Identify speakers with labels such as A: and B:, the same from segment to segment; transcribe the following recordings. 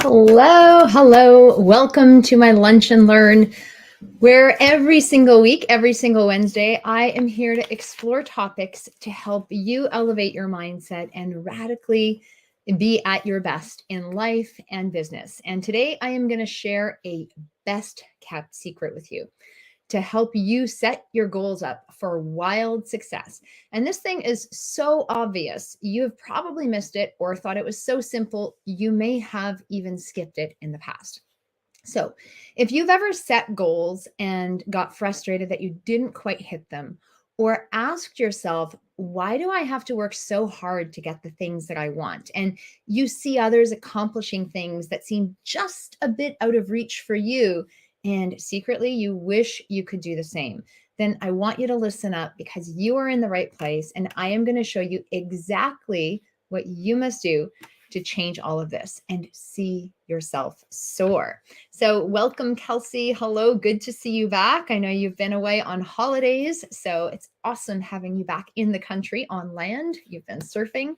A: Hello. Welcome to my Lunch and Learn, where every single week, every single Wednesday, I am here to explore topics to help you elevate your mindset and radically be at your best in life and business. And today I am going to share a best kept secret with you to help you set your goals up for wild success. And this thing is so obvious, you have probably missed it or thought it was so simple, you may have even skipped it in the past. So, if you've ever set goals and got frustrated that you didn't quite hit them, or asked yourself, why do I have to work so hard to get the things that I want? And you see others accomplishing things that seem just a bit out of reach for you, and secretly you wish you could do the same, then I want you to listen up because you are in the right place. And I am going to show you exactly what you must do to change all of this and see yourself soar. So, welcome, Kelsey. Hello, good to see you back. I know you've been away on holidays, so it's awesome having you back in the country on land. You've been surfing.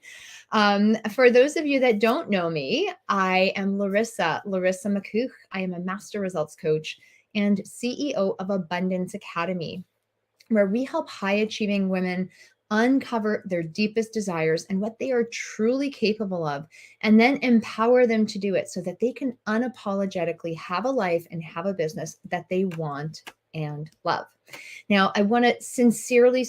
A: For those of you that don't know me, I am Larissa McCooch. I am a master results coach and CEO of Abundance Academy, where we help high achieving women uncover their deepest desires and what they are truly capable of, and then empower them to do it so that they can unapologetically have a life and have a business that they want and love. Now, I want to sincerely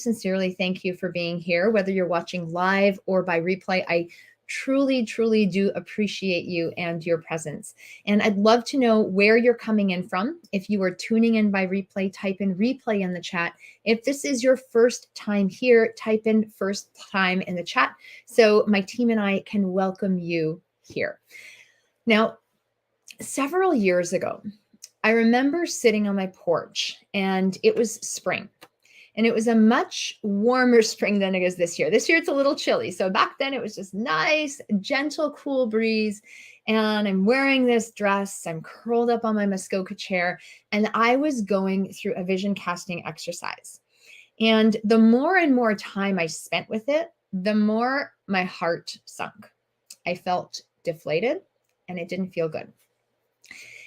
A: thank you for being here, whether you're watching live or by replay. I truly do appreciate you and your presence. And I'd love to know where you're coming in from. If you are tuning in by replay, type in replay in the chat. If this is your first time here, type in first time in the chat so my team and I can welcome you here. Now, several years ago, I remember sitting on my porch and it was spring. And it was a much warmer spring than it is this year. This year it's a little chilly. So back then it was just nice, gentle, cool breeze. And I'm wearing this dress. I'm curled up on my Muskoka chair. And I was going through a vision casting exercise. And the more and more time I spent with it, the more my heart sunk. I felt deflated and it didn't feel good.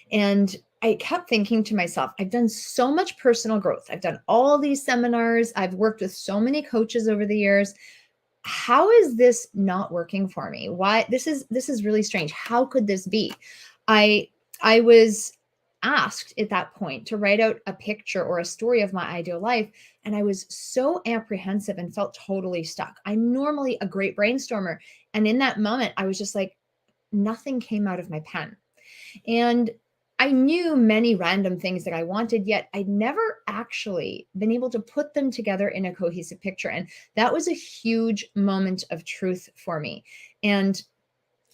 A: And I kept thinking to myself, I've done so much personal growth. I've done all these seminars. I've worked with so many coaches over the years. How is this not working for me? Why? This is really strange. How could this be? I was asked at that point to write out a picture or a story of my ideal life, and I was so apprehensive and felt totally stuck. I'm normally a great brainstormer, and in that moment, I was just like, nothing came out of my pen. And I knew many random things that I wanted, yet I'd never actually been able to put them together in a cohesive picture. And that was a huge moment of truth for me. And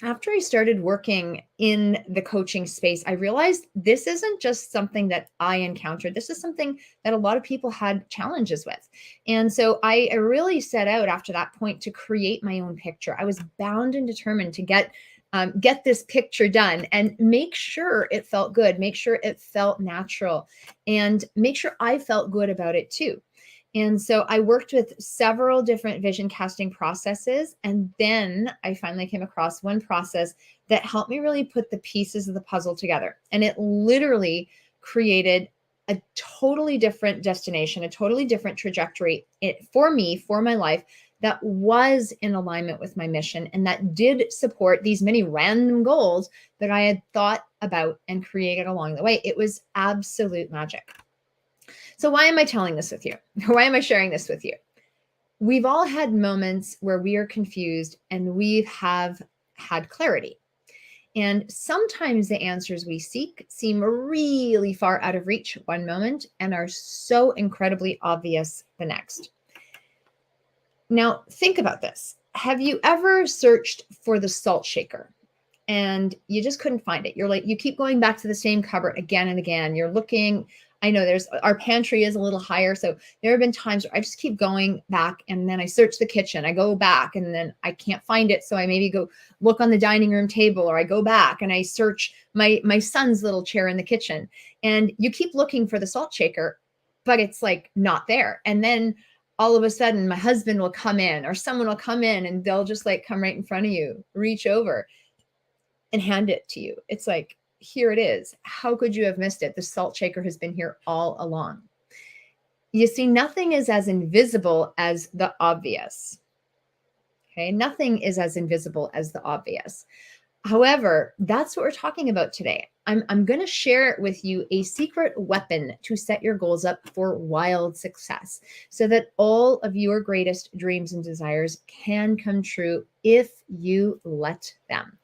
A: after I started working in the coaching space, I realized this isn't just something that I encountered. This is something that a lot of people had challenges with. And so I really set out after that point to create my own picture. I was bound and determined to get this picture done and make sure it felt good, make sure it felt natural, and make sure I felt good about it too. And so I worked with several different vision casting processes. And then I finally came across one process that helped me really put the pieces of the puzzle together. And it literally created a totally different destination, a totally different trajectory for me, for my life, that was in alignment with my mission and that did support these many random goals that I had thought about and created along the way. It was absolute magic. So why am I telling this with you? Why am I sharing this with you? We've all had moments where we are confused and we have had clarity. And sometimes the answers we seek seem really far out of reach one moment and are so incredibly obvious the next. Now, think about this. Have you ever searched for the salt shaker and you just couldn't find it? You're like, you keep going back to the same cupboard again and again. You're looking, I know our pantry is a little higher. So there have been times where I just keep going back and then I search the kitchen. I go back and then I can't find it. So I maybe go look on the dining room table, or I go back and I search my son's little chair in the kitchen. And you keep looking for the salt shaker, but it's like not there. And then all of a sudden my husband will come in or someone will come in and they'll just like come right in front of you, reach over. and hand it to you. It's like, here it is. How could you have missed it? The salt shaker has been here all along. You see, nothing is as invisible as the obvious. Okay, nothing is as invisible as the obvious. However, that's what we're talking about today. I'm going to share with you a secret weapon to set your goals up for wild success so that all of your greatest dreams and desires can come true if you let them.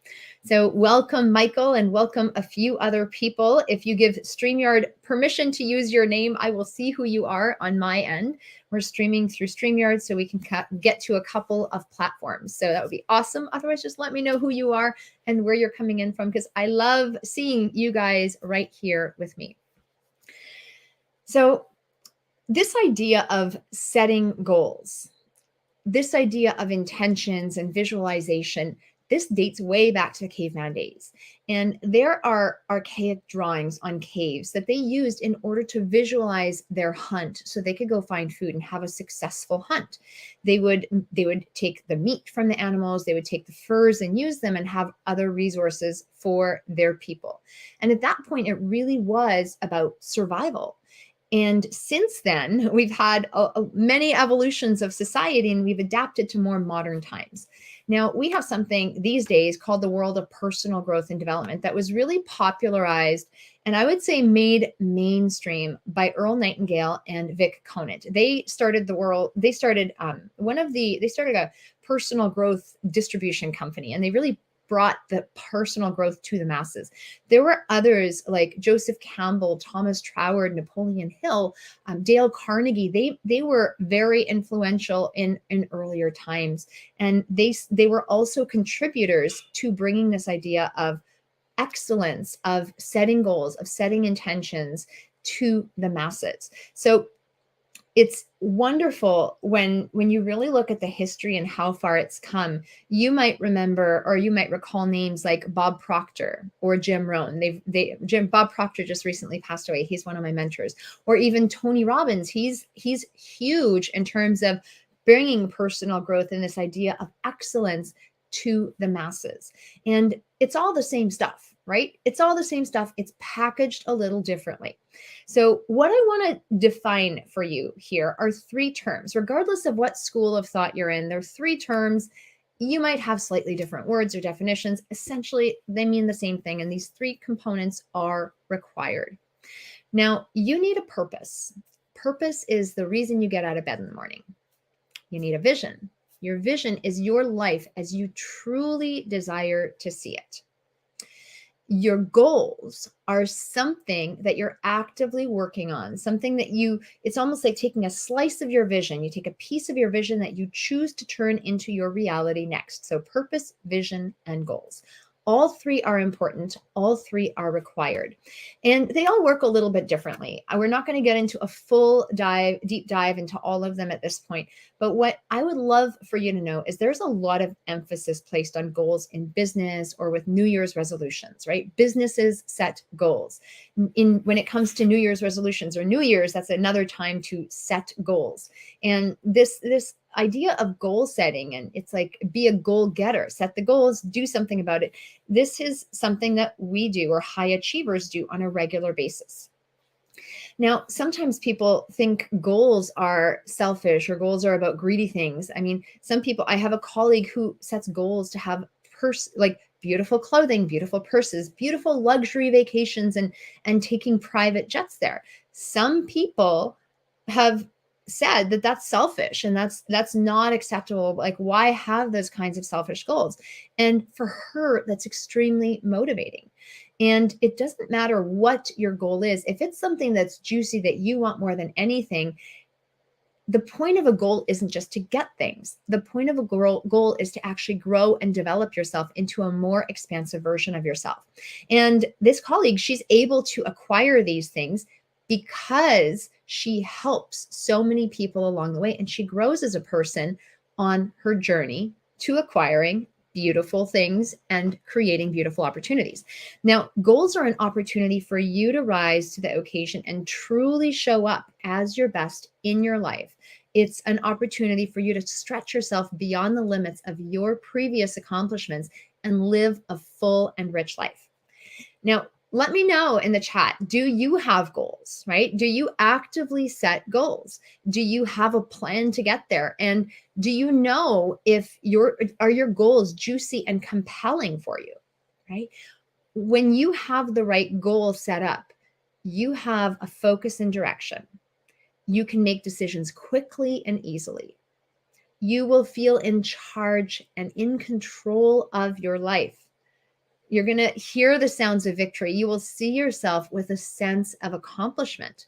A: So welcome, Michael, and welcome a few other people. If you give StreamYard permission to use your name, I will see who you are on my end. We're streaming through StreamYard so we can get to a couple of platforms. So that would be awesome. Otherwise, just let me know who you are and where you're coming in from, because I love seeing you guys right here with me. So this idea of setting goals, this idea of intentions and visualization, this dates way back to the caveman days. And there are archaic drawings on caves that they used in order to visualize their hunt so they could go find food and have a successful hunt. They would take the meat from the animals, they would take the furs and use them and have other resources for their people. And at that point, it really was about survival. And since then, we've had many evolutions of society and we've adapted to more modern times. Now, we have something these days called the world of personal growth and development that was really popularized and I would say made mainstream by Earl Nightingale and Vic Conant. They started a personal growth distribution company, and they really brought the personal growth to the masses. There were others like Joseph Campbell, Thomas Troward, Napoleon Hill, Dale Carnegie. They were very influential in earlier times. And they were also contributors to bringing this idea of excellence, of setting goals, of setting intentions to the masses. So it's wonderful when you really look at the history and how far it's come. You might remember, or you might recall names like Bob Proctor or Jim Rohn. Bob Proctor just recently passed away. He's one of my mentors. Or even Tony Robbins. He's huge in terms of bringing personal growth and this idea of excellence to the masses. And it's all the same stuff, right? It's all the same stuff. It's packaged a little differently. So what I want to define for you here are three terms. Regardless of what school of thought you're in, there are three terms. You might have slightly different words or definitions. Essentially, they mean the same thing. And these three components are required. Now, you need a purpose. Purpose is the reason you get out of bed in the morning. You need a vision. Your vision is your life as you truly desire to see it. Your goals are something that you're actively working on, something that it's almost like taking a slice of your vision. You take a piece of your vision that you choose to turn into your reality next. So purpose, vision, and goals. All three are important. All three are required. And they all work a little bit differently. We're not going to get into a deep dive into all of them at this point. But what I would love for you to know is there's a lot of emphasis placed on goals in business or with New Year's resolutions, right? Businesses set goals. When it comes to New Year's resolutions or New Year's, that's another time to set goals. And this idea of goal setting, and it's like be a goal getter, set the goals, do something about it. This is something that we do, or high achievers do, on a regular basis. Now, sometimes people think goals are selfish or goals are about greedy things. I mean, I have a colleague who sets goals to have beautiful clothing, beautiful purses, beautiful luxury vacations, and taking private jets there. Some people have said that that's selfish and that's not acceptable. Like, why have those kinds of selfish goals? And for her, that's extremely motivating. And it doesn't matter what your goal is. If it's something that's juicy that you want more than anything, the point of a goal isn't just to get things. The point of a goal is to actually grow and develop yourself into a more expansive version of yourself. And this colleague, she's able to acquire these things because she helps so many people along the way, and she grows as a person on her journey to acquiring beautiful things and creating beautiful opportunities. Now, goals are an opportunity for you to rise to the occasion and truly show up as your best in your life. It's an opportunity for you to stretch yourself beyond the limits of your previous accomplishments and live a full and rich life. Now, let me know in the chat, do you have goals, right? Do you actively set goals? Do you have a plan to get there? And do you know if your goals juicy and compelling for you, right? When you have the right goal set up, you have a focus and direction. You can make decisions quickly and easily. You will feel in charge and in control of your life. You're going to hear the sounds of victory. You will see yourself with a sense of accomplishment.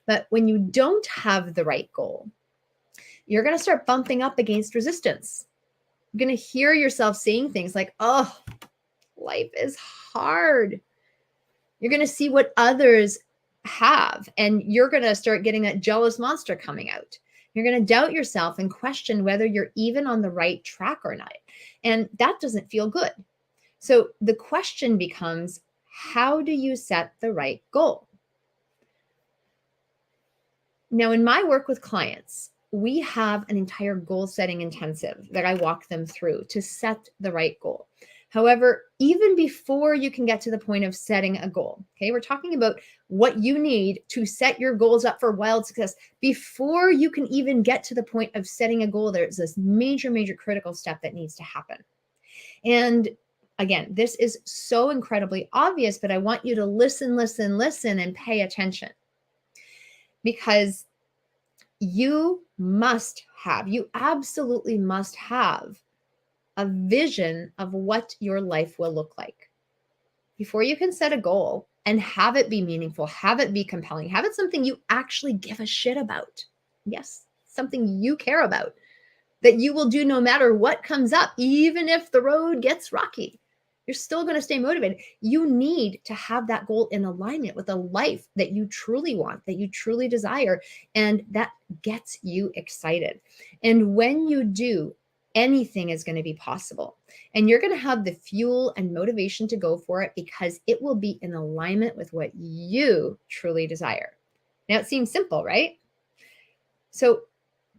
A: But when you don't have the right goal, you're going to start bumping up against resistance. You're going to hear yourself saying things like, oh, life is hard. You're going to see what others have, and you're going to start getting that jealous monster coming out. You're going to doubt yourself and question whether you're even on the right track or not. And that doesn't feel good. So the question becomes, how do you set the right goal? Now, in my work with clients, we have an entire goal setting intensive that I walk them through to set the right goal. However, even before you can get to the point of setting a goal, okay, we're talking about what you need to set your goals up for wild success. Before you can even get to the point of setting a goal, there's this major, major critical step that needs to happen. And again, this is so incredibly obvious, but I want you to listen, listen, listen, and pay attention. Because you absolutely must have a vision of what your life will look like. Before you can set a goal and have it be meaningful, have it be compelling, have it something you actually give a shit about. Yes, something you care about, that you will do no matter what comes up, even if the road gets rocky. You're still going to stay motivated. You need to have that goal in alignment with a life that you truly want, that you truly desire, and that gets you excited. And when you do, anything is going to be possible. And you're going to have the fuel and motivation to go for it because it will be in alignment with what you truly desire. Now, it seems simple, right? So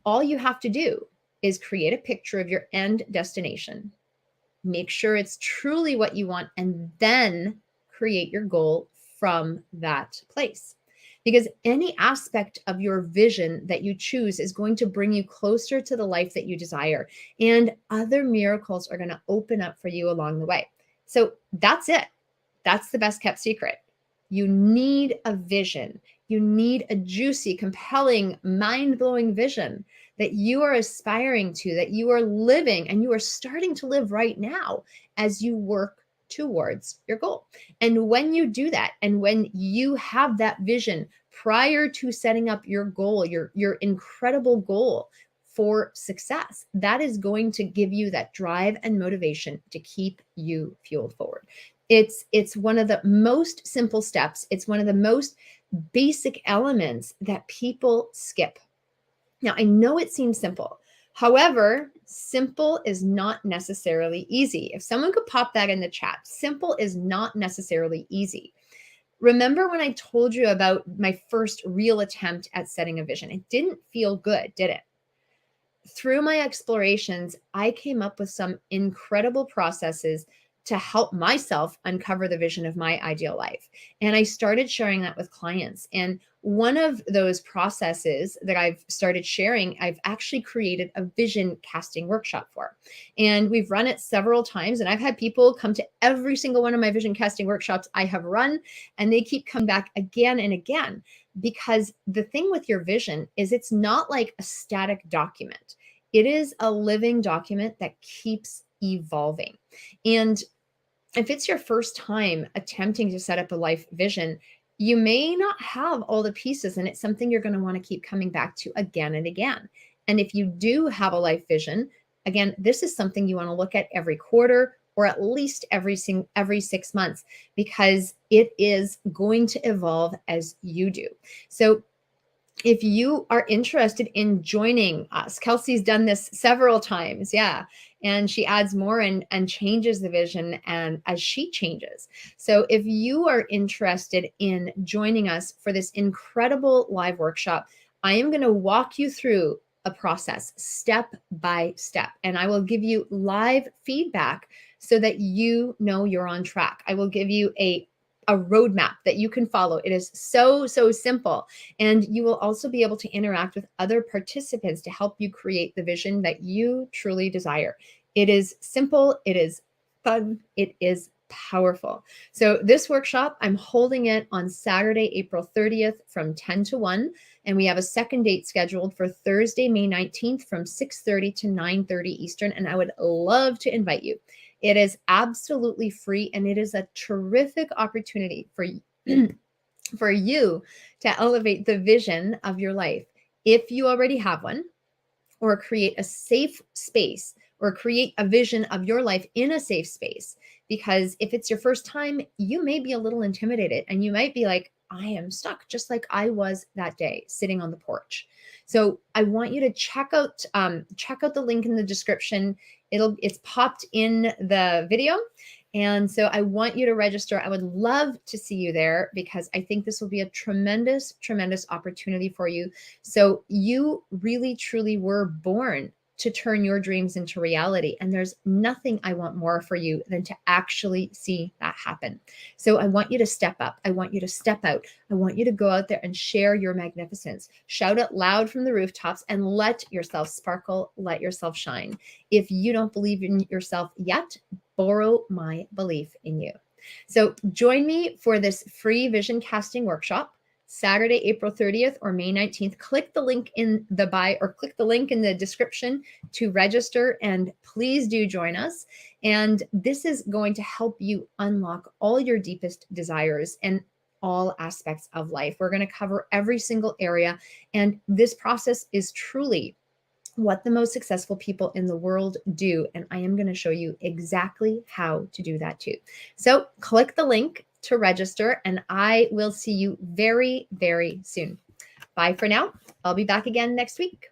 A: all you have to do is create a picture of your end destination. Make sure it's truly what you want, and then create your goal from that place. Because any aspect of your vision that you choose is going to bring you closer to the life that you desire, and other miracles are going to open up for you along the way. So that's it. That's the best kept secret. You need a vision. You need a juicy, compelling, mind-blowing vision that you are aspiring to, that you are living, and you are starting to live right now as you work towards your goal. And when you do that, and when you have that vision prior to setting up your goal, your incredible goal for success, that is going to give you that drive and motivation to keep you fueled forward. It's one of the most simple steps. It's one of the most basic elements that people skip. Now, I know it seems simple. However, simple is not necessarily easy. If someone could pop that in the chat, simple is not necessarily easy. Remember when I told you about my first real attempt at setting a vision? It didn't feel good, did it? Through my explorations, I came up with some incredible processes to help myself uncover the vision of my ideal life. And I started sharing that with clients. And one of those processes that I've started sharing, I've actually created a vision casting workshop for. And we've run it several times. And I've had people come to every single one of my vision casting workshops I have run, and they keep coming back again and again. Because the thing with your vision is it's not like a static document. It is a living document that keeps evolving. And if it's your first time attempting to set up a life vision, you may not have all the pieces, and it's something you're going to want to keep coming back to again and again. And if you do have a life vision, again, this is something you want to look at every quarter or at least every 6 months, because it is going to evolve as you do. So if you are interested in joining us, Kelsey's done this several times. Yeah. And she adds more and changes the vision and as she changes. So if you are interested in joining us for this incredible live workshop, I am going to walk you through a process step by step, and I will give you live feedback so that you know you're on track. I will give you a roadmap that you can follow. It is so simple. And you will also be able to interact with other participants to help you create the vision that you truly desire. It is simple, it is fun, it is powerful. So this workshop, I'm holding it on Saturday, April 30th from 10 to 1. And we have a second date scheduled for Thursday, May 19th from 6:30 to 9:30 Eastern. And I would love to invite you. It is absolutely free, and it is a terrific opportunity for for you to elevate the vision of your life. If you already have one, or create a safe space, or create a vision of your life in a safe space. Because if it's your first time, you may be a little intimidated and you might be like, I am stuck, just like I was that day sitting on the porch. So I want you to check out the link in the description. It's popped in the video. And so I want you to register. I would love to see you there because I think this will be a tremendous opportunity for you. So you really, truly were born to turn your dreams into reality. And there's nothing I want more for you than to actually see that happen. So I want you to step up. I want you to step out. I want you to go out there and share your magnificence. Shout it loud from the rooftops and let yourself sparkle, let yourself shine. If you don't believe in yourself yet, borrow my belief in you. So join me for this free vision casting workshop, Saturday, April 30th or May 19th. Click the link in the bio or click the link in the description to register, and please do join us. And this is going to help you unlock all your deepest desires and all aspects of life. We're going to cover every single area, and this process is truly what the most successful people in the world do. And I am going to show you exactly how to do that too. So click the link to register, and I will see you very, very soon. Bye for now. I'll be back again next week.